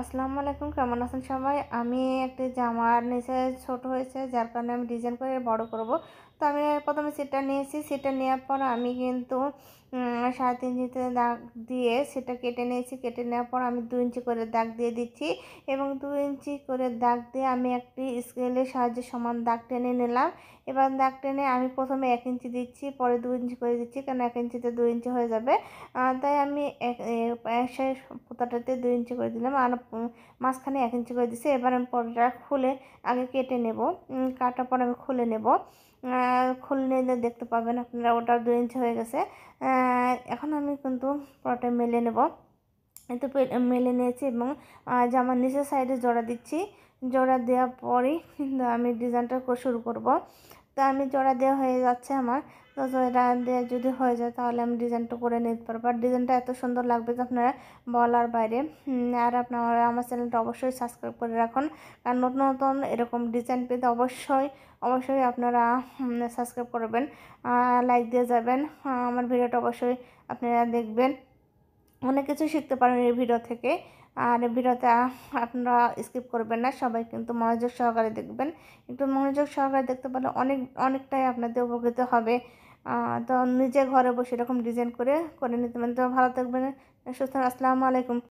আসসালামু আলাইকুম, কেমন আছেন সবাই? আমি একটি জামার নিচে ছোট হয়েছে, যার কারণে আমি ডিজাইন করে বড় করব। তো আমি প্রথমে সেটটা নিয়েছি। সেটটা নেওয়ার পর আমি কিন্তু 3.5 ইঞ্চিতে দাগ দিয়ে সেটা কেটে নিয়েছি। কেটে নেওয়ার পর আমি 2 ইঞ্চি করে দাগ দিয়ে দিচ্ছি এবং 2 ইঞ্চি করে দাগ দিয়ে আমি একটি স্কেলের সাহায্যে সমান দাগ টেনে নিলাম। এবার দাগ টেনে আমি প্রথমে 1 ইঞ্চি দিচ্ছি, পরে 2 ইঞ্চি করে দিচ্ছি, কারণ 1 ইঞ্চিতে 2 ইঞ্চি হয়ে যাবে। তাই আমি পাশের সুতাটাতে 2 ইঞ্চি করে দিলাম আর মাঝখানে 1 ইঞ্চি করে দিচ্ছি। এবার আমি পরটা খুলে আগে কেটে নেব। কাটার পর আমি খুলে নেব। খুলে নিলে দেখতে পাবেন আপনারা ওটা 2 ইঞ্চি হয়ে গেছে। এখন আমি কিন্তু পরটা মেলে নেব। এই তো মেলে নিয়েছি এবং জামার নিচের সাইডে জোড়া দিচ্ছি। জোড়া দেওয়ার পরেই কিন্তু আমি ডিজাইনটা শুরু করব। তো আমি জোড়া দেওয়া হয়ে যাচ্ছে আমার। তো জোড়া দেওয়া যদি হয়ে যায় তাহলে আমি ডিজাইনটা করে নিতে পারবো। আর ডিজাইনটা এত সুন্দর লাগবে যে আপনারা বলার বাইরে। আর আপনারা আমার চ্যানেলটা অবশ্যই সাবস্ক্রাইব করে রাখুন, কারণ নতুন নতুন এরকম ডিজাইন পেতে অবশ্যই আপনারা সাবস্ক্রাইব করবেন, লাইক দিয়ে যাবেন। আমার ভিডিওটা অবশ্যই আপনারা দেখবেন। অনেক কিছু শিখতে পারেন এই ভিডিও থেকে। আর এই ভিডিওতে আপনারা স্কিপ করবেন না, সবাই কিন্তু মনোযোগ সহকারে দেখবেন। একটু মনোযোগ সহকারে দেখতে পারলে অনেকটাই আপনাদের উপকৃত হবে। তো নিজে ঘরে বসে এরকম ডিজাইন করে নিতে পারেন। তো ভালো থাকবেন, সুস্থ। আসসালামু আলাইকুম।